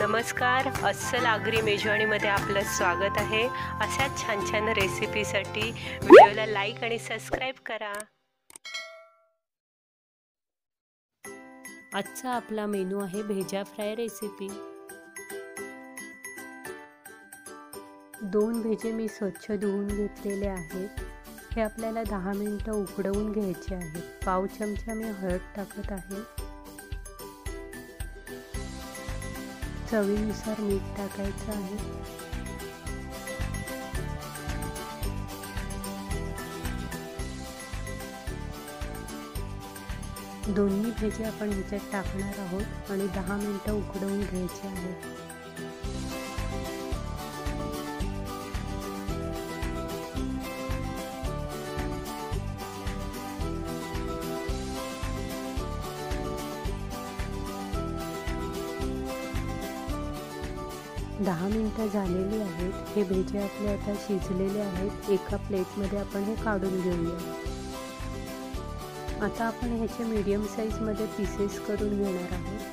नमस्कार, अस्सल आगरी मेजवानीमध्ये आपलं स्वागत आहे। अशाच छान छान रेसिपीसाठी व्हिडिओला लाईक आणि सबस्क्राईब करा। आजचा आपला मेनू आहे भेजा फ्राय रेसिपी। 2 भेजे मी स्वच्छ धुवून घेतलेले आहेत। हे आपल्याला 10 मिनिटं उकडवून घ्यायचे आहेत। पाव चमचा मी हळद टाकत आहे। चवीनुसार मीठ टाकायचं आहे। दोन्ही भेजे आपण ह्याच्यात टाकणार आहोत आणि 10 मिनिटं उकडवून घ्यायचे आहेत। दहा मिनिटं झालेली आहेत। हे भेजे आपले आता शिजलेले आहेत। एका प्लेटमध्ये आपण हे काढून घेऊया। आता आपण ह्याचे मीडियम साईजमध्ये पीसेस करून घेणार आहोत।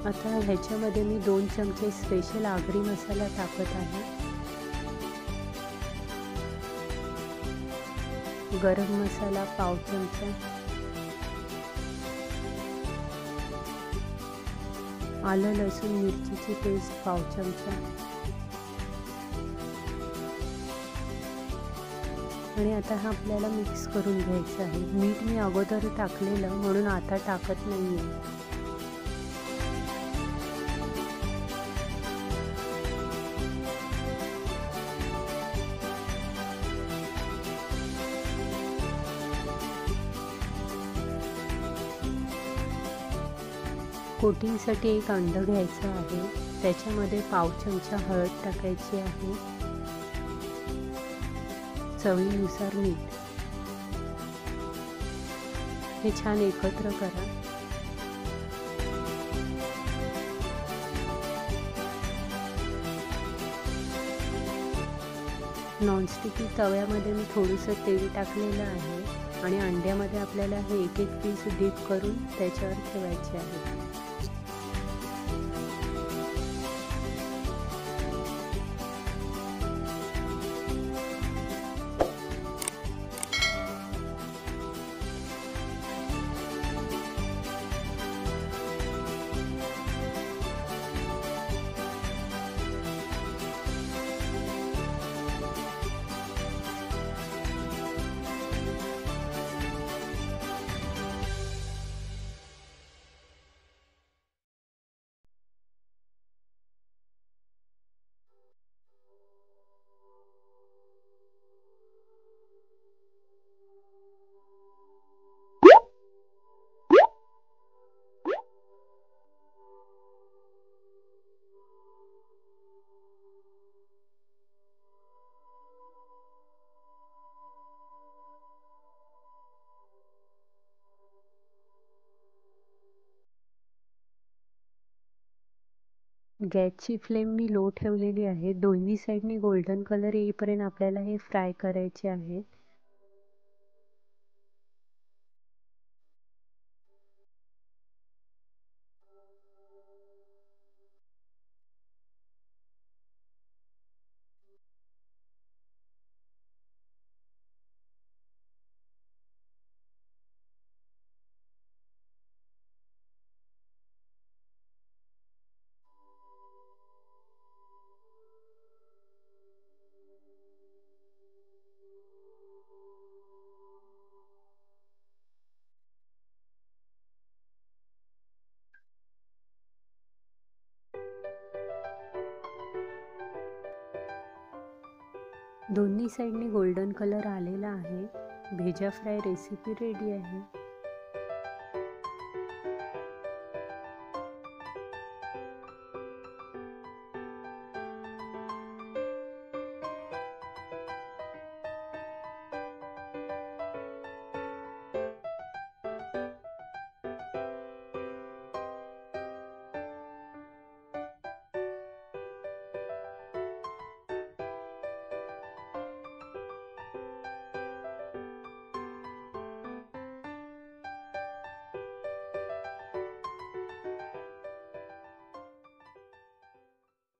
आता ह्याच्यामध्ये मी 2 चमचे स्पेशल आगरी मसाला टाकत आहे। गरम मसाला पाव चमचा, आलं लसूण मिरचीची पेस्ट पाव चमचा आणि आता हा आपल्याला मिक्स करून घ्यायचा आहे। मीठ मी अगोदर टाकलेलं म्हणून आता टाकत नाहीये। कोटिंगसाठी एक अंड घ्यायचं आहे। त्याच्यामध्ये पाव चमचा हळद टाकायची आहे। चवीनुसार मीठ। हे छान एकत्र करा। नॉनस्टिकी तव्यामध्ये मी थोडंसं तेल टाकलेलं आहे आणि अंड्यामध्ये आपल्याला हे एक एक पीस डीप करून त्याच्यावर ठेवायचे आहे। गॅसची फ्लेम मी लो ठेवलेली आहे। दोन्ही साईडनी गोल्डन कलर येईपर्यंत आपल्याला हे फ्राय करायचे आहे। दोन्ही साईडनी गोल्डन कलर आलेला आहे। भेजा फ्राय रेसिपी रेडी आहे।